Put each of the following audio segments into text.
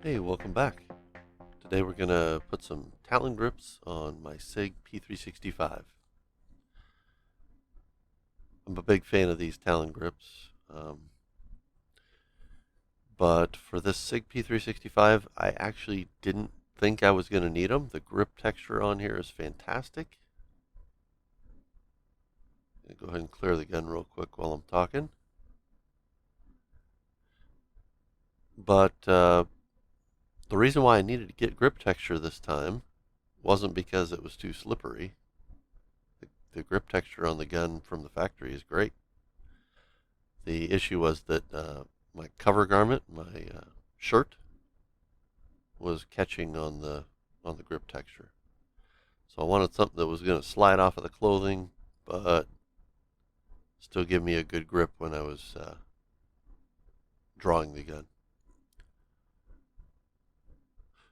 Hey, welcome back. Today we're going to put some Talon grips on my Sig P365. I'm a big fan of these Talon grips, but for this Sig P365 I actually didn't think I was going to need them. The grip texture on here is fantastic. Go ahead and clear the gun real quick while I'm talking. But the reason why I needed to get grip texture this time wasn't because it was too slippery. The grip texture on the gun from the factory is great. The issue was that my cover garment, my shirt, was catching on the grip texture. So I wanted something that was going to slide off of the clothing, but still give me a good grip when I was drawing the gun.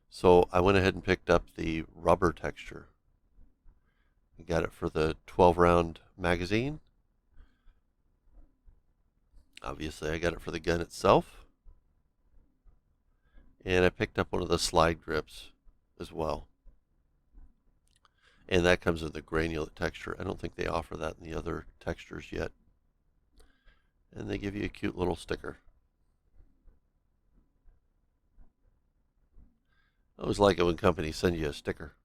So I went ahead and picked up the rubber texture. I got it for the 12-round magazine. Obviously, I got it for the gun itself. And I picked up one of the slide grips as well. And that comes in the granulate texture. I don't think they offer that in the other textures yet. And they give you a cute little sticker. I always like it when companies send you a sticker.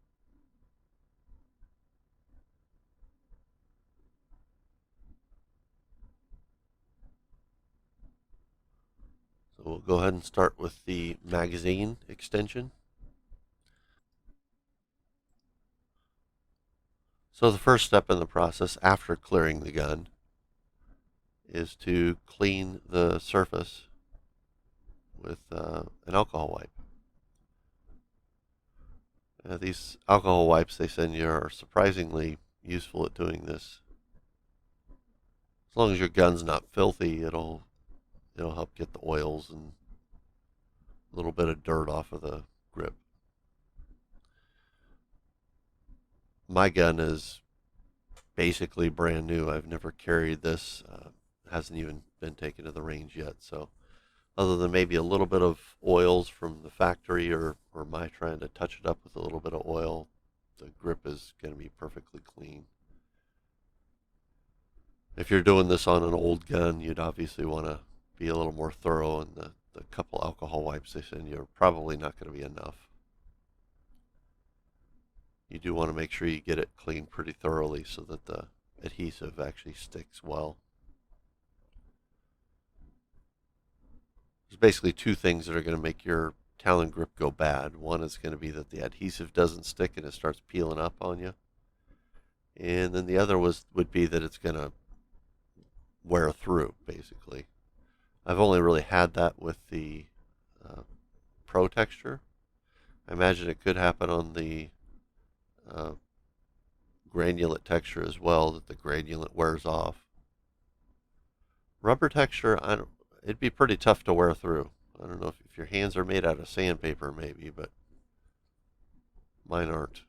So we'll go ahead and start with the magazine extension. So the first step in the process after clearing the gun is to clean the surface with an alcohol wipe. These alcohol wipes they send you are surprisingly useful at doing this. As long as your gun's not filthy, it'll help get the oils and a little bit of dirt off of the grip. My gun is basically brand new. I've never carried this. Hasn't even been taken to the range yet. So other than maybe a little bit of oils from the factory or my trying to touch it up with a little bit of oil, the grip is going to be perfectly clean. If you're doing this on an old gun, you'd obviously want to be a little more thorough, and the couple alcohol wipes they send you are probably not going to be enough. You do want to make sure you get it cleaned pretty thoroughly so that the adhesive actually sticks well. There's basically two things that are going to make your Talon grip go bad. One is going to be that the adhesive doesn't stick and it starts peeling up on you. And then the other would be that it's going to wear through, basically. I've only really had that with the Pro texture. I imagine it could happen on the granulate texture as well, that the granulate wears off. Rubber texture, it'd be pretty tough to wear through. I don't know if your hands are made out of sandpaper maybe, but mine aren't.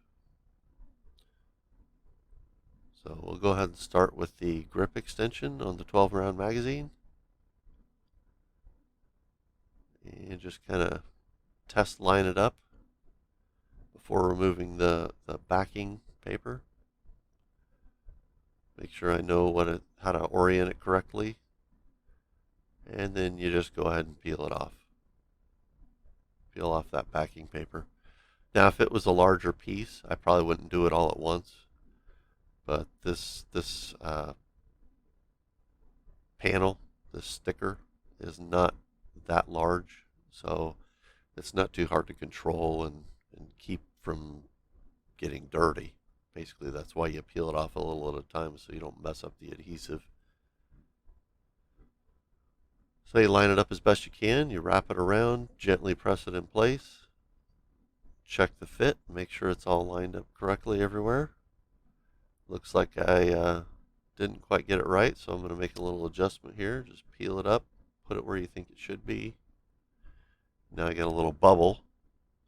So we'll go ahead and start with the grip extension on the 12-round magazine. And just kind of test line it up before removing the backing paper. Make sure I know how to orient it correctly. And then you just go ahead and peel it off. Peel off that backing paper. Now if it was a larger piece, I probably wouldn't do it all at once. But this panel, this sticker, is not that large, so it's not too hard to control and keep from getting dirty. Basically, that's why you peel it off a little at a time so you don't mess up the adhesive. So you line it up as best you can, you wrap it around, gently press it in place, check the fit, make sure it's all lined up correctly everywhere. Looks like I didn't quite get it right, so I'm going to make a little adjustment here. Just peel it up, put it where you think it should be. Now I get a little bubble,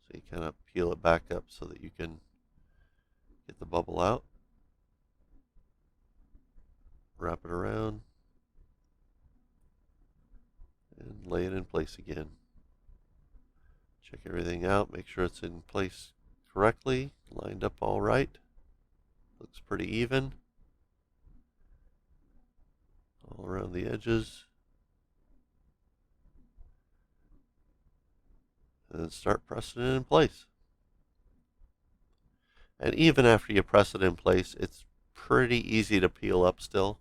so you kind of peel it back up so that you can get the bubble out. Wrap it around and lay it in place again. Check everything out, make sure it's in place correctly, lined up all right. Looks pretty even all around the edges. And then start pressing it in place. And even after you press it in place, it's pretty easy to peel up still.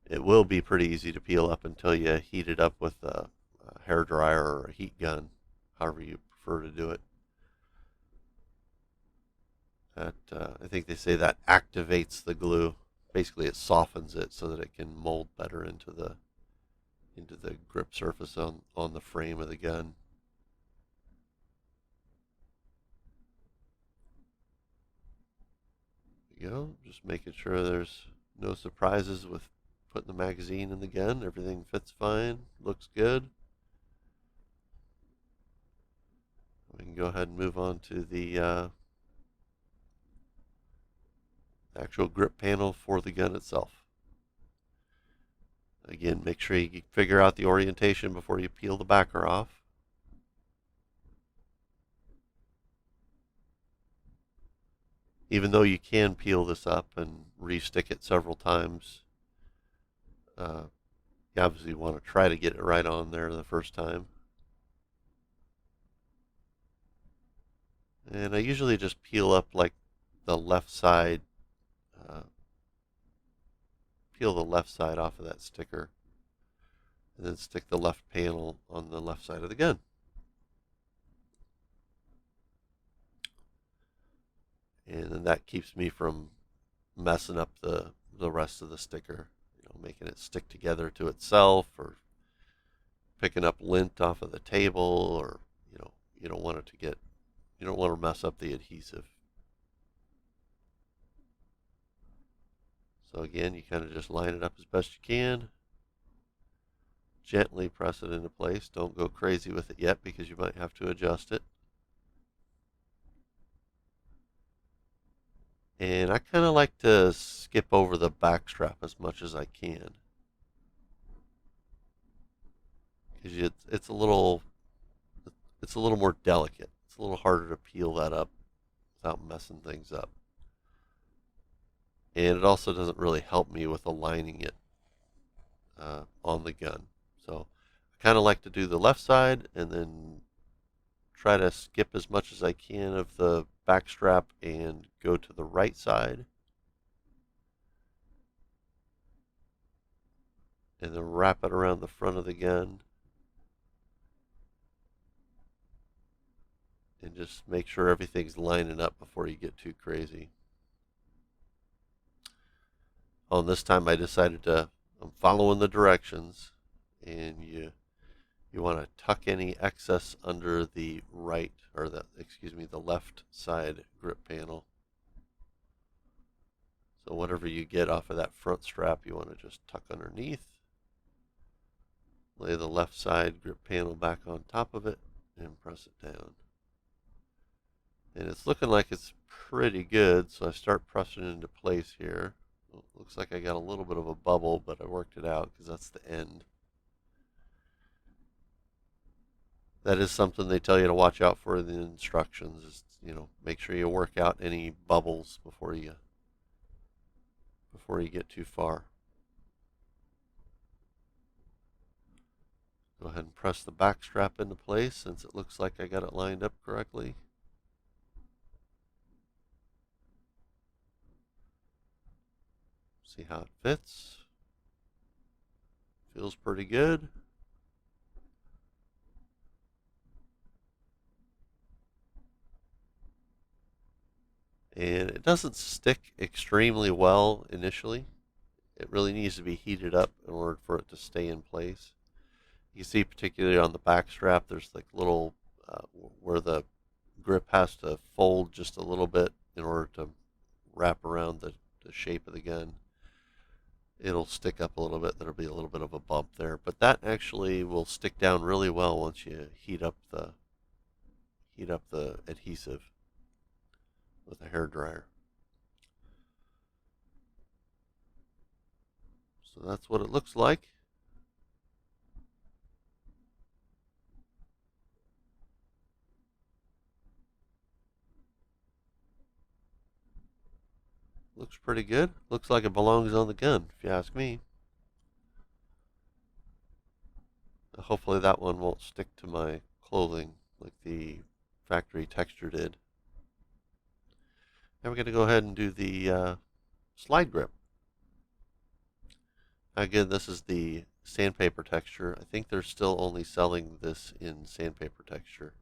It will be pretty easy to peel up until you heat it up with a hair dryer or a heat gun, however you prefer to do it. I think they say that activates the glue. Basically, it softens it so that it can mold better into the grip surface on the frame of the gun. There you go. Just making sure there's no surprises with putting the magazine in the gun. Everything fits fine. Looks good. We can go ahead and move on to the actual grip panel for the gun itself. Again, make sure you figure out the orientation before you peel the backer off. Even though you can peel this up and re-stick it several times, you obviously want to try to get it right on there the first time. And I usually just peel up like the left side, peel the left side off of that sticker, and then stick the left panel on the left side of the gun. And then that keeps me from messing up the rest of the sticker, making it stick together to itself, or picking up lint off of the table, or you don't want it to get, you don't want to mess up the adhesive. So again, you kind of just line it up as best you can. Gently press it into place. Don't go crazy with it yet because you might have to adjust it. And I kind of like to skip over the back strap as much as I can, because it's a little more delicate. It's a little harder to peel that up without messing things up. And it also doesn't really help me with aligning it on the gun. So I kind of like to do the left side and then try to skip as much as I can of the back strap and go to the right side. And then wrap it around the front of the gun. And just make sure everything's lining up before you get too crazy. On this time I decided I'm following the directions, and you want to tuck any excess under the right, or the left side grip panel. So whatever you get off of that front strap, you want to just tuck underneath. Lay the left side grip panel back on top of it and press it down. And it's looking like it's pretty good, so I start pressing it into place here. Well, looks like I got a little bit of a bubble, but I worked it out because that's the end. That is something they tell you to watch out for in the instructions. Is, make sure you work out any bubbles before you get too far. Go ahead and press the back strap into place since it looks like I got it lined up correctly. See how it fits. Feels pretty good. And it doesn't stick extremely well initially. It really needs to be heated up in order for it to stay in place. You can see particularly on the back strap, there's like little where the grip has to fold just a little bit in order to wrap around the shape of the gun. It'll stick up a little bit. There'll be a little bit of a bump there, but that actually will stick down really well once you heat up the adhesive with a hair dryer. So that's what it looks like. pretty good. Looks like it belongs on the gun, if you ask me. Hopefully that one won't stick to my clothing like the factory texture did. Now we're going to go ahead and do the slide grip. Again, this is the sandpaper texture. I think they're still only selling this in sandpaper texture,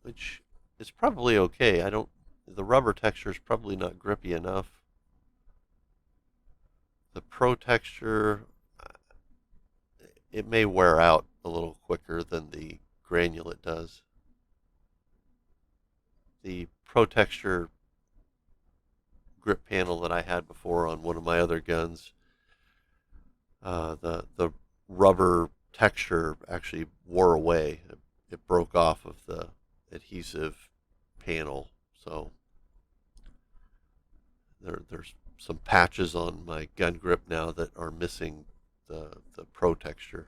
which is probably okay. The rubber texture is probably not grippy enough. The pro texture, it may wear out a little quicker than the granulate does. The pro texture grip panel that I had before on one of my other guns, the rubber texture actually wore away. It broke off of the adhesive panel, so there's some patches on my gun grip now that are missing the pro texture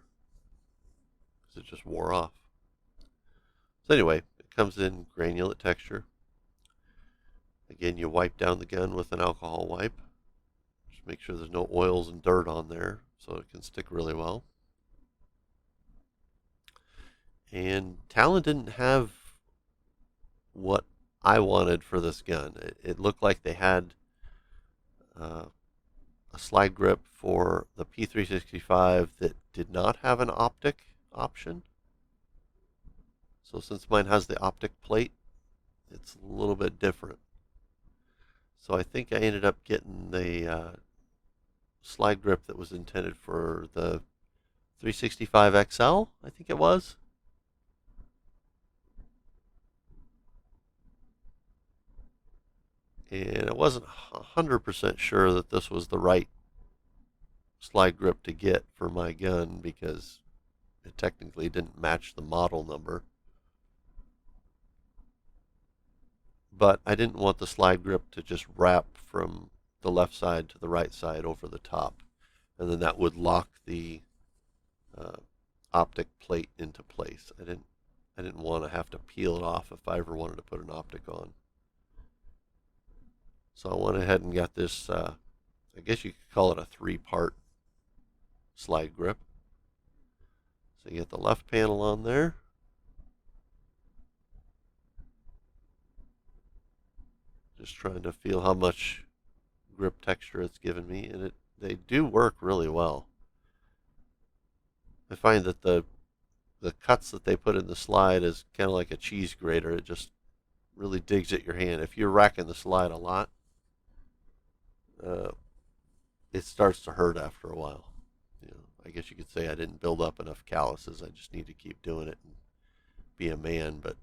because it just wore off. So anyway, it comes in granulate texture. Again, you wipe down the gun with an alcohol wipe. Just make sure there's no oils and dirt on there so it can stick really well. And Talon didn't have what I wanted for this gun. It looked like they had a slide grip for the P365 that did not have an optic option. So since mine has the optic plate, it's a little bit different. So I think I ended up getting the slide grip that was intended for the 365 XL, I think it was. And I wasn't 100% sure that this was the right slide grip to get for my gun because it technically didn't match the model number. But I didn't want the slide grip to just wrap from the left side to the right side over the top, and then that would lock the optic plate into place. I didn't want to have to peel it off if I ever wanted to put an optic on. So I went ahead and got this, I guess you could call it a 3-part slide grip. So you get the left panel on there. Just trying to feel how much grip texture it's given me, and they do work really well. I find that the cuts that they put in the slide is kind of like a cheese grater. It just really digs at your hand. If you're racking the slide a lot, it starts to hurt after a while. I guess you could say I didn't build up enough calluses. I just need to keep doing it and be a man, but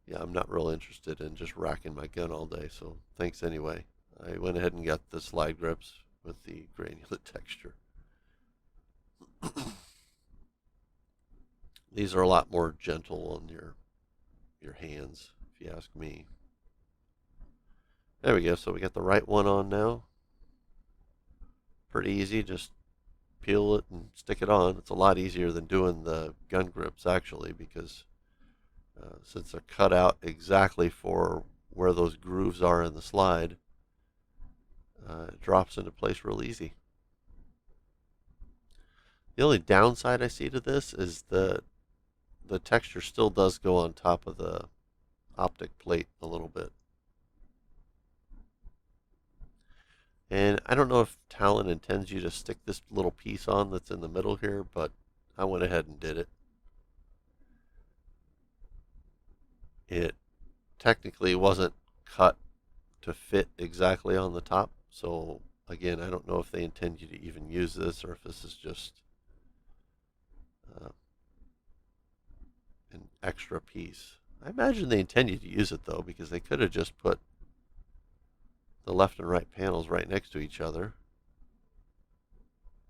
yeah, I'm not real interested in just racking my gun all day, so thanks anyway. I went ahead and got the slide grips with the granulate texture. These are a lot more gentle on your hands, if you ask me. There we go, so we got the right one on now. Pretty easy, just peel it and stick it on. It's a lot easier than doing the gun grips, actually, because since they're cut out exactly for where those grooves are in the slide, it drops into place real easy. The only downside I see to this is the texture still does go on top of the optic plate a little bit. And I don't know if Talon intends you to stick this little piece on that's in the middle here, but I went ahead and did it. It technically wasn't cut to fit exactly on the top, so again, I don't know if they intend you to even use this or if this is just an extra piece. I imagine they intend you to use it though, because they could have just put the left and right panels right next to each other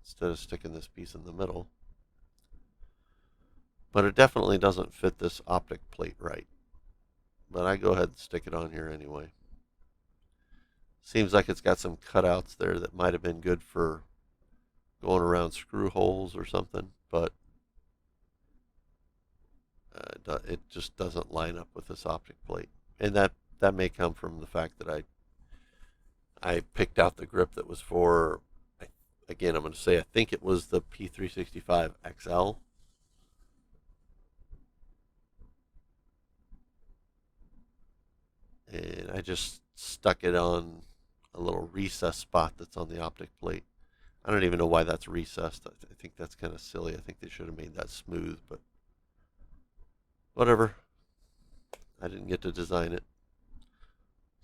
instead of sticking this piece in the middle. But it definitely doesn't fit this optic plate right. But I go ahead and stick it on here anyway. Seems like it's got some cutouts there that might have been good for going around screw holes or something, but it just doesn't line up with this optic plate. And that may come from the fact that I picked out the grip that was for, again, I'm going to say I think it was the P365 XL. And I just stuck it on a little recess spot that's on the optic plate. I don't even know why that's recessed. I think that's kind of silly. I think they should have made that smooth, but whatever. I didn't get to design it.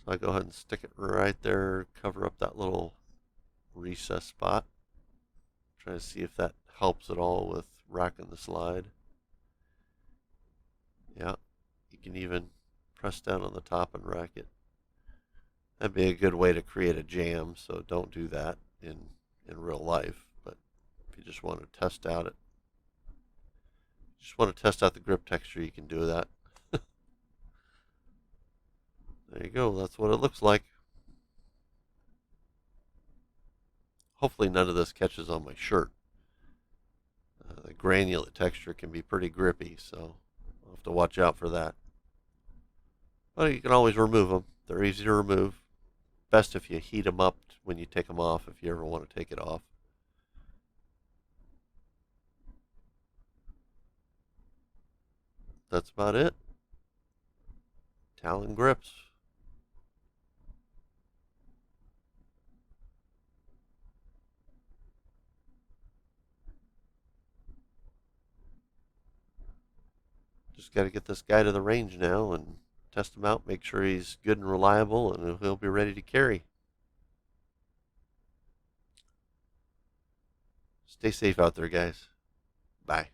So I go ahead and stick it right there, cover up that little recess spot. Try to see if that helps at all with racking the slide. Yeah, you can even press down on the top and rack it. That'd be a good way to create a jam, so don't do that in real life. But if you just want to test out the grip texture, you can do that. There you go. That's what it looks like. Hopefully none of this catches on my shirt. The granulate texture can be pretty grippy, so I'll have to watch out for that. But you can always remove them. They're easy to remove. Best if you heat them up when you take them off, if you ever want to take it off. That's about it. Talon grips. Just got to get this guy to the range now and test him out, make sure he's good and reliable, and he'll be ready to carry. Stay safe out there, guys. Bye.